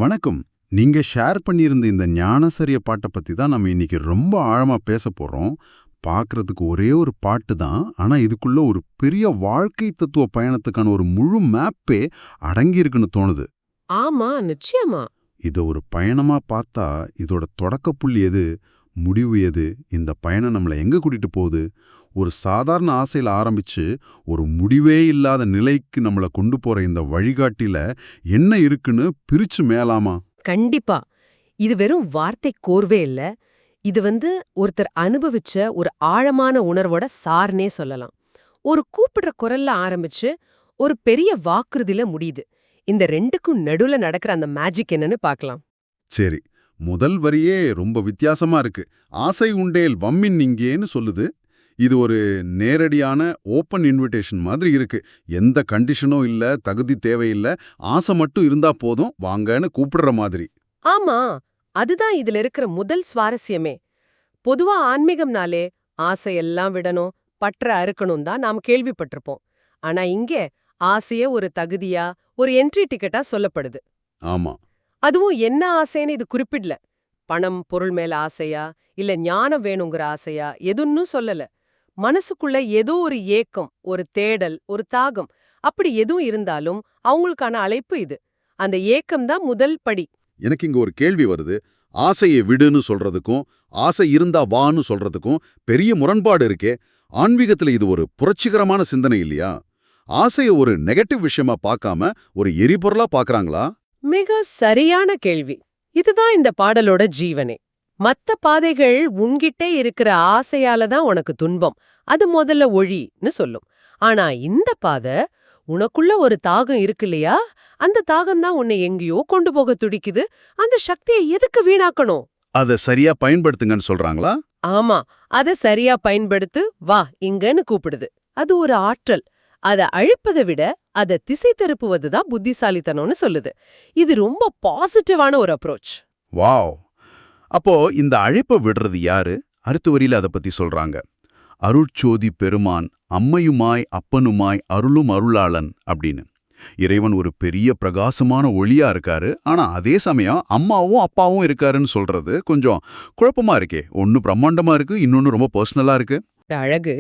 வணக்கம். நீங்க ஷேர் பண்ணியிருந்த இந்த ஞானசரிய பாட்ட பத்தி தான் நம்ம இன்னைக்கு ரொம்ப ஆழமா பேசப் போறோம். பார்க்கறதுக்கு ஒரே ஒரு பாட்டு தான். ஆனா இதுக்குள்ள ஒரு பெரிய வாழ்க்கை தத்துவ பயணத்துக்கான ஒரு முழு மேப்பே அடங்கியிருக்குன்னு தோணுது. ஆமா, நிச்சயமா. இத ஒரு பயணமா பார்த்தா இதோட தொடக்கப் புள்ளி எது? முடிவு எது? இந்த பயணம் நம்மள எங்க கூட்டிட்டு போகுது? ஒரு சாதாரண ஆசையில ஆரம்பிச்சு ஒரு முடிவே இல்லாத நிலைக்கு நம்மள கொண்டு போற இந்த வழிகாட்டில என்ன இருக்குன்னு பிரிச்சு மேலாமா? கண்டிப்பா. இது வெறும் வார்த்தை கோர்வே இல்ல. இது ஒருத்தர் அனுபவிச்ச ஒரு ஆழமான உணர்வோட சார்னே சொல்லலாம். ஒரு கூப்பிடுற குரல்ல ஆரம்பிச்சு, ஒரு பெரிய வாக்குறுதியில முடியுது. இந்த ரெண்டுக்கும் நடுவுல நடக்கிற அந்த மேஜிக் என்னன்னு பார்க்கலாம். சரி. முதல் வரியே ரொம்ப வித்தியாசமா இருக்கு. ஆசை உண்டேல் வம்மின் இங்கேன்னு சொல்லுது. இது ஒரு நேரடியான ஓப்பன் இன்விடேஷன் மாதிரி இருக்கு. எந்த கண்டிஷனும் இல்ல, தகுதி தேவையில்ல, ஆசை மட்டும் இருந்தா போதும், வாங்கன்னு கூப்பிடுற மாதிரி. ஆமா, அதுதான் இதுல இருக்கிற முதல் சுவாரஸ்யமே. பொதுவா ஆன்மீகம்னாலே ஆசையெல்லாம் விடணும், பற்ற அறுக்கணும் தான் நாம கேள்விப்பட்டிருப்போம். ஆனா இங்கே ஆசைய ஒரு தகுதியா, ஒரு என்ட்ரி டிக்கெட்டா சொல்லப்படுது. ஆமா. அதுவும் என்ன ஆசைன்னு இது குறிப்பிடல. பணம், பொருள் மேல ஆசையா, இல்ல ஞானம் வேணுங்கிற ஆசையா, எதுன்னும் சொல்லல. மனசுக்குள்ள ஏதோ ஒரு ஏக்கம், ஒரு தேடல், ஒரு தாகம், அப்படி எதுவும் இருந்தாலும் அவங்களுக்கான அழைப்பு இது. அந்த ஏக்கம் தான் முதல் படி. எனக்கு இங்க ஒரு கேள்வி வருது. ஆசையை விடுன்னு சொல்றதுக்கும், ஆசை இருந்தா வான்னு சொல்றதுக்கும் பெரிய முரண்பாடு இருக்கே. ஆன்மீகத்துல இது ஒரு புரட்சிகரமான சிந்தனை இல்லையா? ஆசைய ஒரு நெகட்டிவ் விஷயமா பார்க்காம ஒரு எரிபொருளா பார்க்கறாங்களா? மிக சரியான கேள்வி. இதுதான் இந்த பாடலோட ஜீவனே. மத்த பாதைகள் உன்கிட்டே இருக்கிற ஆசையால தான் உனக்கு துன்பம், அது முதல்ல ஒழின்னு சொல்லும். ஆனா இந்த பாதை, உனக்குள்ள ஒரு தாகம் இருக்கு இல்லையா, அந்த தாகம் தான் உன்னை எங்கேயோ கொண்டு போக துடிக்குது. அந்த சக்தியை எதுக்கு வீணாக்கணும்? அத சரியா பயன்படுத்துங்கன்னு சொல்றாங்களா? ஆமா, அத சரியா பயன்படுத்து, வா இங்கன்னு கூப்பிடுது. அது ஒரு ஆற்றல். அத அழிப்பதை விட அத திசை திருப்புவது தான் புத்திசாலித்தனம்னு சொல்லுது. இது ரொம்ப பாசிட்டிவான ஒரு அப்ரோச். வாவ்! அப்போ இந்த அழைப்ப விடுறது யாரு? அடுத்த வரியில அத பத்தி சொல்றாங்க. அருட்சோதி பெருமான் அம்மையுமாய் அப்பனுமாய் அருளும் அருளாளன் அப்படின்னு. இறைவன் ஒரு பெரிய பிரகாசமான ஒளியா இருக்காரு. ஆனா அதே சமயம் அம்மாவும் அப்பாவும் இருக்காருன்னு சொல்றது கொஞ்சம் குழப்பமா இருக்கே. ஒன்னு பிரம்மாண்டமா இருக்கு, இன்னொன்னு ரொம்ப பர்சனலா இருக்கு. அழகு.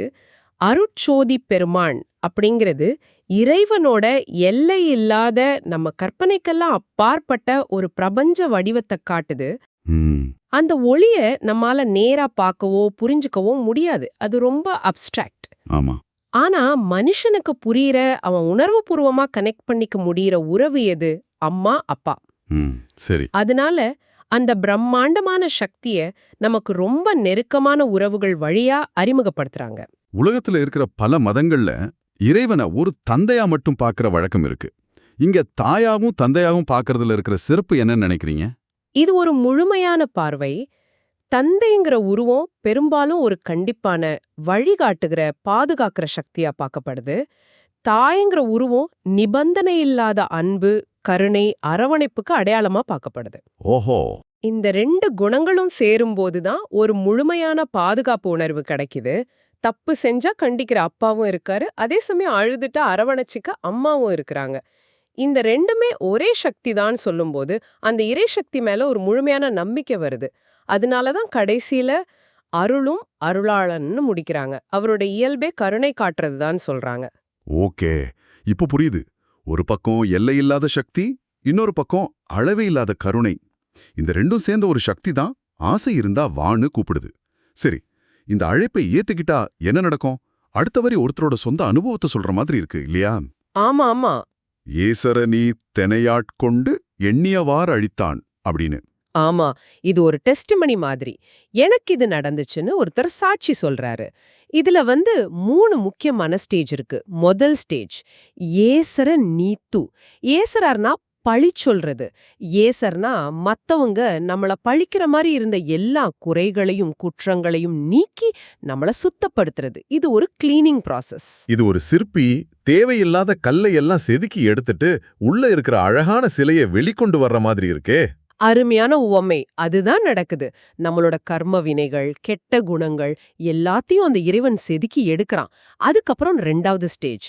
அருட்சோதி பெருமான் அப்படிங்கிறது இறைவனோட எல்லை இல்லாத, நம்ம கற்பனைக்கெல்லாம் அப்பாற்பட்ட ஒரு பிரபஞ்ச வடிவத்தை காட்டுது. ம். அந்த ஒளிய நம்மால நேரா பார்க்கவோ புரிஞ்சுக்கவோ முடியாது. அது ரொம்ப அப்ஸ்ட்ராக்ட். ஆமா. ஆனா மனுஷனுக்கு புரியிற, அவன் உணர்வுபூர்வமா கனெக்ட் பண்ணிக்க முடியிற உறவு எது? அம்மா, அப்பா. ம். சரி. அதனால அந்த பிரம்மாண்டமான சக்திய நமக்கு ரொம்ப நெருக்கமான உறவுகள் வழியா அறிமுகப்படுத்துறாங்க. உலகத்துல இருக்கிற பல மதங்கள்ல இறைவனை ஒரு தந்தையா மட்டும் பார்க்கிற வழக்கம் இருக்கு. இங்க தாயாவும் தந்தையாவும் பார்க்கறதுல இருக்கிற சிறப்பு என்னன்னு நினைக்கிறீங்க? இது ஒரு முழுமையான பார்வை. தந்தைங்கிற உருவம் பெரும்பாலும் ஒரு கண்டிப்பான, வழிகாட்டுகிற, பாதுகாக்கிற சக்தியா பார்க்கப்படுது. தாய்ங்கிற உருவம் நிபந்தனை இல்லாத அன்பு, கருணை, அரவணைப்புக்கு அடையாளமா பார்க்கப்படுது. ஓஹோ. இந்த ரெண்டு குணங்களும் சேரும்போது தான் ஒரு முழுமையான பாதுகாப்பு உணர்வு கிடைக்குது. தப்பு செஞ்சா கண்டிக்கிற அப்பாவும் இருக்காரு, அதே சமயம் அழுதுட்டா அரவணைச்சிக்க அம்மாவும் இருக்கிறாங்க. இந்த ரெண்டுமே ஒரே சக்தி தான் சொல்லும்போது அந்த இறை சக்தி மேல ஒரு முழுமையான நம்பிக்கை வருது. அதனால தான் கடைசியில அருளும் அருளாளன்னு முடிக்கிறாங்க. அவரோட இயல்பே கருணை காட்டுறது தான் சொல்றாங்க. ஓகே. இப்ப புரியுது. ஒரு பக்கம் எல்லையில்லாத சக்தி, இன்னொரு பக்கம் அளவே இல்லாத கருணை. இந்த ரெண்டும் சேர்ந்த ஒரு சக்தி தான் ஆசை இருந்தா வான்னு கூப்பிடுது. சரி, இந்த அழைப்பை ஏத்துக்கிட்டா என்ன நடக்கும்? அடுத்த வரி ஒருத்தரோட சொந்த அனுபவத்தை சொல்ற மாதிரி இருக்கு இல்லையா? ஆமா ஆமா. ஏசர நீ தெனையாட்கொண்டு எண்ணியவாறு அழித்தான் அப்படின்னு. ஆமா, இது ஒரு டெஸ்டிமனி மாதிரி. எனக்கு இது நடந்துச்சுன்னு ஒருத்தர் சாட்சி சொல்றாரு. இதுல 3 முக்கியமான ஸ்டேஜ் இருக்கு. முதல் ஸ்டேஜ் ஏசர நீத்து. ஏசரார்னா பழி சொல்றது. ஏசர்னா மத்தவங்க நம்மள பழிக்கிற மாதிரி இருந்த எல்லா குறைகளையும் குற்றங்களையும் நீக்கி நம்மள சுத்தப்படுத்துறது. இது ஒரு கிளீனிங் ப்ராசஸ். இது ஒரு சிற்பி தேவையில்லாத கல்லை எல்லாம் செதுக்கி எடுத்துட்டு உள்ள இருக்கிற அழகான சிலையை வெளிக்கொண்டு வர்ற மாதிரி இருக்கே. அருமையான உவமை. அதுதான் நடக்குது. நம்மளோட கர்ம வினைகள், கெட்ட குணங்கள் எல்லாத்தையும் அந்த இறைவன் செதுக்கி எடுக்கிறான். அதுக்கப்புறம் 2வது ஸ்டேஜ்,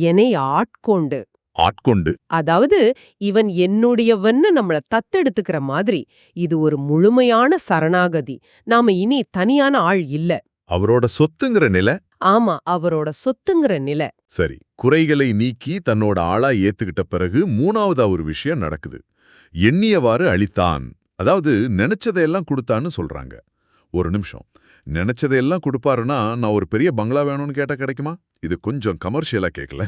என்னை ஆட்கொண்டு. ஆட்கொண்டு. அதாவது இவன் என்னுடையவன்னு நம்மள தத்தெடுத்துக்கிற மாதிரி. இது ஒரு முழுமையான சரணாகதி. நாம இனி தனியான ஆள் இல்ல. அவரோட சொத்துங்கிற நிலை. ஆமா, அவரோட சொத்துங்கிற நிலை. சரி, குறைகளை நீக்கி தன்னோட ஆளா ஏத்துக்கிட்ட பிறகு மூணாவதா ஒரு விஷயம் நடக்குது. எண்ணியவாறு அளித்தான். அதாவது நினைச்சதையெல்லாம் கொடுத்தான்னு சொல்றாங்க. ஒரு நிமிஷம், நினைச்சதையெல்லாம் கொடுப்பாருன்னா நான் ஒரு பெரிய பங்களா வேணும்னு கேட்டா கிடைக்குமா? இது கொஞ்சம் கமர்ஷியலா கேட்கல.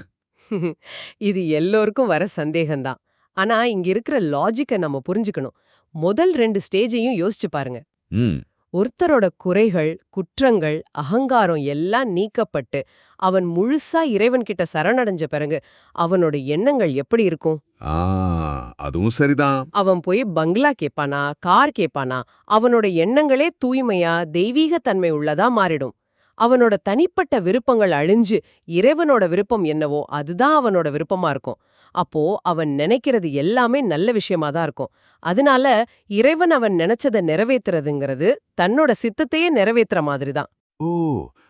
இது எல்லோருக்கும் வர சந்தேகம்தான். ஆனா இங்க இருக்கிற லாஜிக்க நம்ம புரிஞ்சுக்கணும். முதல் 2 ஸ்டேஜையும் யோசிச்சு பாருங்க. ம் ஒருத்தரோட குறைகள், குற்றங்கள், அகங்காரம் எல்லாம் நீக்கப்பட்டு அவன் முழுசா இறைவன்கிட்ட சரணடைஞ்ச பிறகு அவனோட எண்ணங்கள் எப்படி இருக்கும்? ஆ அதுவும் சரிதான். அவன் போய் பங்களா கேப்பானா, கார் கேப்பானா? அவனோட எண்ணங்களே தூய்மையா, தெய்வீக தன்மை உள்ளதா மாறிடும். அவனோட தனிப்பட்ட விருப்பங்கள் அழிஞ்சு இறைவனோட விருப்பம் என்னவோ அதுதான் அவனோட விருப்பமா இருக்கும். அப்போ அவன் நினைக்கிறது எல்லாமே நல்ல விஷயமா தான் இருக்கும். அதனால இறைவன் அவன் நினைச்சதை நிறைவேத்துறதுங்கிறது தன்னோட சித்தத்தையே நிறைவேத்துற மாதிரி தான். ஓ,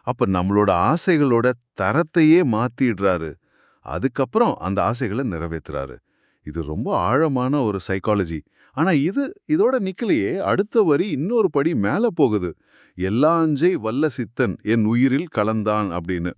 அப்ப நம்மளோட ஆசைகளோட தரத்தையே மாத்திடுறாரு. அதுக்கப்புறம் அந்த ஆசைகளை நிறைவேத்துறாரு. இது ரொம்ப ஆழமான ஒரு சைக்காலஜி. ஆனா இதோட நிக்கலையே. அடுத்த வரி இன்னொரு படி மேல போகுது. எல்லாஞ்சை வல்ல சித்தன் என் உயிரில் கலந்தான் அப்படின்னு.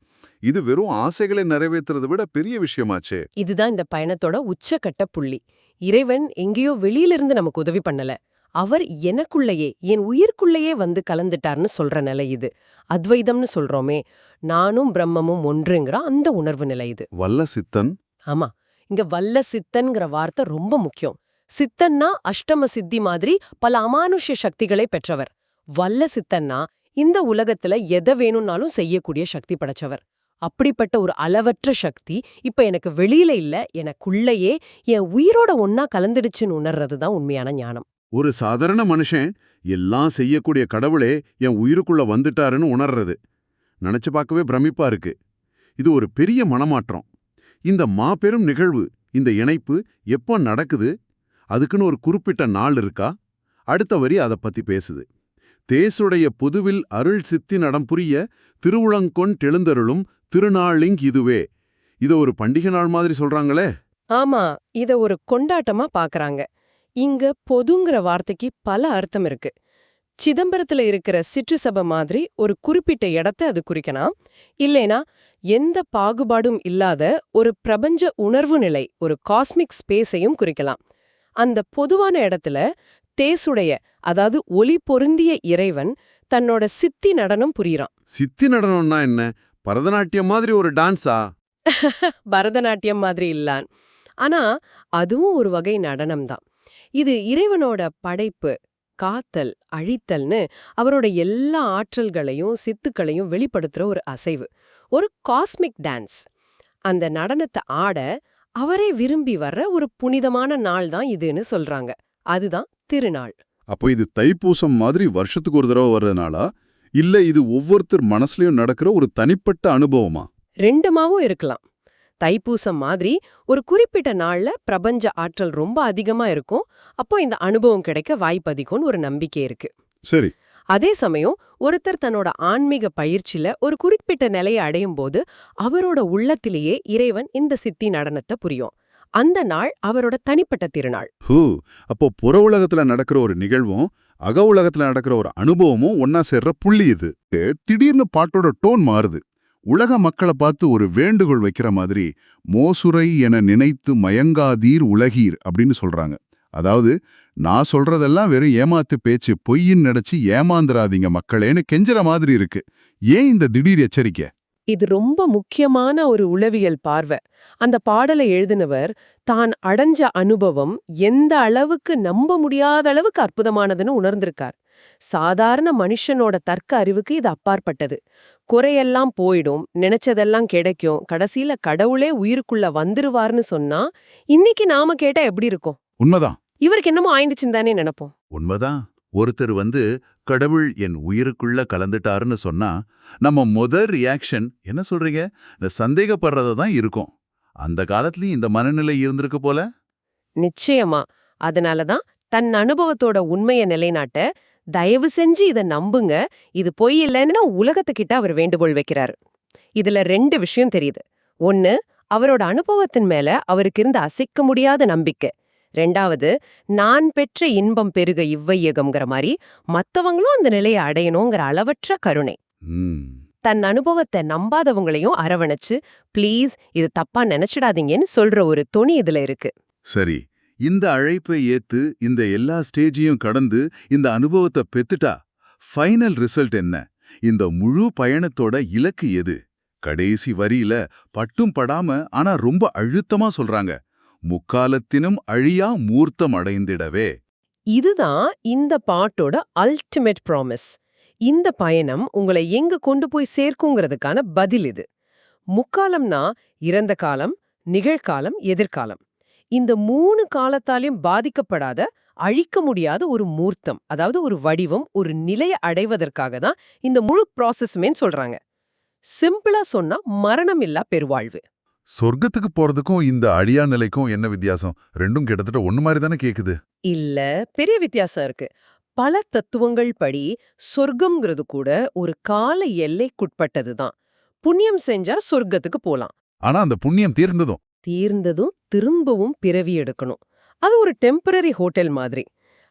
இது வெறும் ஆசைகளை நிறைவேற்றுறதை விட பெரிய விஷயமாச்சே. இதுதான் இந்த பயணத்தோட உச்சக்கட்ட புள்ளி. இறைவன் எங்கேயோ வெளியிலிருந்து நமக்கு உதவி பண்ணல. அவர் எனக்குள்ளேயே, என் உயிர்க்குள்ளேயே வந்து கலந்துட்டார்னு சொல்ற நிலை இது. அத்வைதம்னு சொல்றோமே, நானும் பிரம்மமும் ஒன்றுங்கிற அந்த உணர்வு நிலை இது. வல்ல சித்தன். ஆமா, இங்க வல்ல சித்தன்கிற வார்த்தை ரொம்ப முக்கியம். சித்தன்னா அஷ்டம சித்தி மாதிரி பல அமானுஷ்ய சக்திகளை பெற்றவர். வல்ல சித்தன்னா இந்த உலகத்துல எதை வேணும்னாலும் செய்யக்கூடிய சக்தி படைச்சவர். அப்படிப்பட்ட ஒரு அளவற்ற சக்தி இப்ப எனக்கு வெளியில இல்ல, எனக்குள்ளேயே என் உயிரோட ஒன்னா கலந்துடுச்சுன்னு உணர்றதுதான் உண்மையான ஞானம். ஒரு சாதாரண மனுஷன் எல்லாம் செய்யக்கூடிய கடவுளே என் உயிருக்குள்ள வந்துட்டாருன்னு உணர்றது நினைச்சு பார்க்கவே பிரமிப்பா இருக்கு. இது ஒரு பெரிய மனமாற்றம். இந்த மாபெரும் நிகழ்வு, இந்த இணைப்பு எப்போ நடக்குது? அதுக்குன்னு ஒரு குறிப்பிட்ட நாள் இருக்கா? அடுத்த வரி அதை பத்தி பேசுது. தேசுடைய பொதுவில் அருள் சித்தி நடம் புரிய திருவுளங்கொண் தெழுந்தருளும் திருநாளிங் இதுவே. இத ஒரு பண்டிகை நாள் மாதிரி சொல்றாங்களே. ஆமா, இத ஒரு கொண்டாட்டமா பாக்குறாங்க. இங்க பொதுங்கிற வார்த்தைக்கு பல அர்த்தம் இருக்கு. சிதம்பரத்துல இருக்கிற சிற்று சபை மாதிரி ஒரு குறிப்பிட்ட இடத்தை அது குறிக்கலாம். இல்லைனா எந்த பாகுபாடும் இல்லாத ஒரு பிரபஞ்ச உணர்வு நிலை, ஒரு காஸ்மிக் ஸ்பேஸையும் குறிக்கலாம். அந்த பொதுவான இடத்துல தேசுடைய, அதாவது ஒளி பொருந்திய இறைவன் தன்னோட சித்தி நடனம் புரியறான். சித்தி நடனம்னா என்ன? பரதநாட்டியம் மாதிரி ஒரு டான்ஸா? பரதநாட்டியம் மாதிரி இல்லான். ஆனா அதுவும் ஒரு வகை நடனம்தான். இது இறைவனோட படைப்பு, காத்தல், அழித்தல்னு அவரோட எல்லா ஆற்றல்களையும் சித்துக்களையும் வெளிப்படுத்துற ஒரு அசைவு, ஒரு காஸ்மிக் டான்ஸ். அந்த நடனத்தை ஆட அவரே விரும்பி வர்ற ஒரு புனிதமான நாள் தான் இதுன்னு சொல்றாங்க. அதுதான் திருநாள். அப்போ இது தைப்பூசம் மாதிரி வருஷத்துக்கு ஒரு தடவை வர்றதுனாலா? இல்ல இது ஒவ்வொருத்தர் மனசுலயும் நடக்கிற ஒரு தனிப்பட்ட அனுபவமா? ரெண்டுமாவும் இருக்கலாம். தைப்பூசம் மாதிரி ஒரு குறிப்பிட்ட நாள்ல பிரபஞ்ச ஆற்றல் ரொம்ப அதிகமா இருக்கும். அப்போ இந்த அனுபவம் கிடைக்க வாய்ப்பு அதிகம்னு ஒரு நம்பிக்கை இருக்கு. சரி. அதே சமயம் ஒருத்தர் தன்னோட ஆன்மீக பயிற்சியில ஒரு குறிப்பிட்ட நிலையை அடையும் போது அவரோட உள்ளத்திலேயே இறைவன் இந்த சித்தி நடனத்தை புரியும். அந்த நாள் அவரோட தனிப்பட்ட திருநாள். அப்போ புற உலகத்துல நடக்கிற ஒரு நிகழ்வும் அக உலகத்துல நடக்கிற ஒரு அனுபவமும் ஒன்னா சேர்ற புள்ளி இது. திடீர்னு பாட்டோட டோன் மாறுது. உலக மக்களை பார்த்து ஒரு வேண்டுகோள் வைக்கிற மாதிரி, மோசுரை என நினைத்து மயங்காதீர் உலகீர் அப்படின்னு சொல்றாங்க. அதாவது நான் சொல்றதெல்லாம் வெறும் ஏமாத்து பேச்சு, பொய்ன்னு நினைச்சு ஏமாந்துராதீங்க மக்களேன்னு கெஞ்சற மாதிரி இருக்கு. ஏன் இந்த திடீர் எச்சரிக்கை? இது ரொம்ப முக்கியமான ஒரு உளவியல் பார்வை. அந்த பாடலை எழுதினவர் தான் அடைஞ்ச அனுபவம் எந்த அளவுக்கு நம்ப முடியாத அளவுக்கு அற்புதமானதுன்னு உணர்ந்திருக்கார். சாதாரண மனுஷனோட தர்க்க அறிவுக்கு இது அப்பாற்பட்டது. குறையெல்லாம் போயிடும், நினைச்சதெல்லாம் கிடைக்கும், கடைசியில கடவுளே உயிருக்குள்ள வந்துருவார்னு சொன்னா இன்னைக்கு நாம கேட்டா எப்படி இருக்கும்? உண்மைதான். இவருக்கு என்னமோ ஆய்ந்துச்சுன்னு தானே நினைப்போம். உண்மைதான். ஒருத்தர் கடவுள் என் உயிருக்குள்ள கலந்துட்டாருன்னு சொன்னா நம்ம முதல் ரியாக்ஷன் என்ன சொல்றீங்க, சந்தேகப்படுறதா தான் இருக்கும். அந்த காலத்துலயும் இந்த மனநிலை இருந்திருக்கு போல. நிச்சயமா. அதனாலதான் தன் அனுபவத்தோட உண்மையை நிலைநாட்ட தயவு செஞ்சு இத நம்புங்க, இது பொய் இல்லைன்னு உலகத்துக்கிட்ட அவர் வேண்டுகோள் வைக்கிறாரு. இதுல 2 விஷயம் தெரியுது. ஒன்னு, அவரோட அனுபவத்தின் மேல அவருக்கு இருந்த அசைக்க முடியாத நம்பிக்கை. 2வது, நான் பெற்ற இன்பம் பெருக இவ்வையகம்ங்கிற மாதிரி மத்தவங்களும் அந்த நிலையை அடையணுங்கிற அளவற்ற கருணை. ம். தன் அனுபவத்தை நம்பாதவங்களையும் அரவணைச்சு, ப்ளீஸ் இது தப்பா நினைச்சிடாதீங்கன்னு சொல்ற ஒரு தொனி இதுல இருக்கு. சரி, இந்த அழைப்பை ஏத்து இந்த எல்லா ஸ்டேஜையும் கடந்து இந்த அனுபவத்தை பெத்துட்டா ஃபைனல் ரிசல்ட் என்ன? இந்த முழு பயணத்தோட இலக்கு எது? கடைசி வரியில பட்டும் படாம ஆனா ரொம்ப அழுத்தமா சொல்றாங்க, முக்காலத்தினும் அழியா மூர்த்தம் அடைந்திடவே. இதுதான் இந்த பாட்டோட அல்டிமேட் ப்ராமிஸ். இந்த பயணம் உங்களை எங்க கொண்டு போய் சேர்க்குங்கிறதுக்கான பதில் இது. முக்காலம்னா இறந்த காலம், நிகழ்காலம், எதிர்காலம். இந்த 3 காலத்தாலையும் பாதிக்கப்படாத, அழிக்க முடியாத ஒரு மூர்த்தம், அதாவது ஒரு வடிவம், ஒரு நிலையை அடைவதற்காக தான் இந்த முழு ப்ராசஸுமேன்னு சொல்றாங்க. சிம்பிளா சொன்னா மரணம் இல்லா பெருவாழ்வு. சொர்க்கத்துக்கு போறதுக்கும் இந்த அழியா நிலைக்கும் என்ன வித்தியாசம்? ரெண்டும் கிட்டத்தட்ட ஒண்ணு மாதிரி தானே கேக்குது. இல்ல, பெரிய வித்தியாசம் இருக்கு. பல தத்துவங்கள் படி சொர்க்கம்ங்கிறது கூட ஒரு கால எல்லைக்குட்பட்டது தான். புண்ணியம் செஞ்சா சொர்க்கத்துக்கு போலாம். ஆனா அந்த புண்ணியம் தீர்ந்ததும் தீர்ந்ததும் திரும்பவும் பிறவி எடுக்கணும். அது ஒரு டெம்பரரி ஹோட்டல் மாதிரி.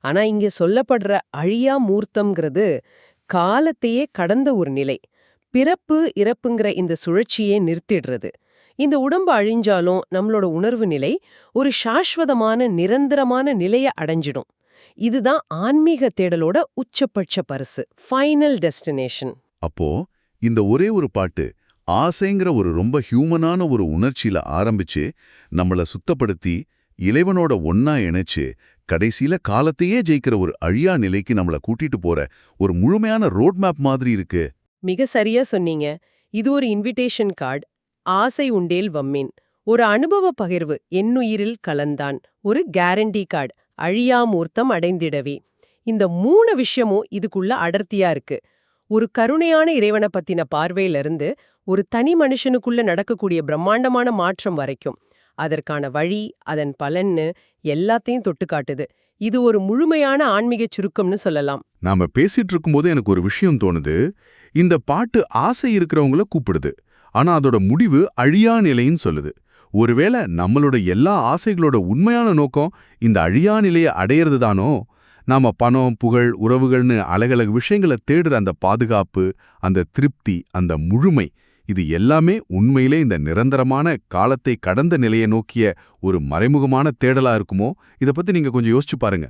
ஆனா இங்க சொல்லப்படுற அழியா மூர்த்தம்ங்கிறது காலத்தையே கடந்த ஒரு நிலை. பிறப்பு இறப்புங்கிற இந்த சுழற்சியே நிறுத்திடுறது. இந்த உடம்பு அழிஞ்சாலும் நம்மளோட உணர்வு நிலை ஒரு சாஸ்வதமான நிரந்தரமான நிலைய அடைஞ்சிடும். இதுதான் ஆன்மீக தேடலோட உச்சபட்ச பரிசு, ஃபைனல் டெஸ்டினேஷன். அப்போ இந்த ஒரே ஒரு பாட்டு ஆசைங்கிற ஒரு ரொம்ப ஹியூமனான ஒரு உணர்ச்சியில ஆரம்பிச்சு நம்மள சுத்தப்படுத்தி இறைவனோட ஒன்னா இணைச்சு கடைசியில காலத்தையே ஜெயிக்கிற ஒரு அழியா நிலைக்கு நம்மள கூட்டிட்டு போற ஒரு முழுமையான ரோட் மேப் மாதிரி இருக்கு. மிக சரியா சொன்னீங்க. இது ஒரு இன்விடேஷன் கார்டு. ஆசை உண்டேல் வம்மேன். ஒரு அனுபவ பகிர்வு, என்னுயிரில் கலந்தான். ஒரு கேரண்டி கார்டு, அழியாமூர்த்தம் அடைந்திடவே. இந்த 3 விஷயமும் இதுக்குள்ள அடர்த்தியா இருக்கு. ஒரு கருணையான இறைவனை பத்தின பார்வையிலிருந்து ஒரு தனி மனுஷனுக்குள்ள நடக்கக்கூடிய பிரம்மாண்டமான மாற்றம் வரைக்கும் அதற்கான வழி, அதன் பலன்னு எல்லாத்தையும் தொட்டு காட்டுது. இது ஒரு முழுமையான ஆன்மீக சுருக்கம்னு சொல்லலாம். நாம பேசிட்டு இருக்கும்போது எனக்கு ஒரு விஷயம் தோணுது. இந்த பாட்டு ஆசை இருக்கிறவங்கள கூப்பிடுது, ஆனா அதோட முடிவு அழியா நிலைன்னு சொல்லுது. ஒருவேளை நம்மளோட எல்லா ஆசைகளோட உண்மையான நோக்கம் இந்த அழியா நிலையை அடையிறது தானோ? நாம பணம், புகழ், உறவுகள்னு அழகழகு விஷயங்களை தேடுற அந்த பாதுகாப்பு, அந்த திருப்தி, அந்த முழுமை, இது எல்லாமே உண்மையிலே இந்த நிரந்தரமான காலத்தை கடந்த நிலையை நோக்கிய ஒரு மறைமுகமான தேடலா இருக்குமோ? இத பத்தி நீங்க கொஞ்சம் யோசிச்சு பாருங்க.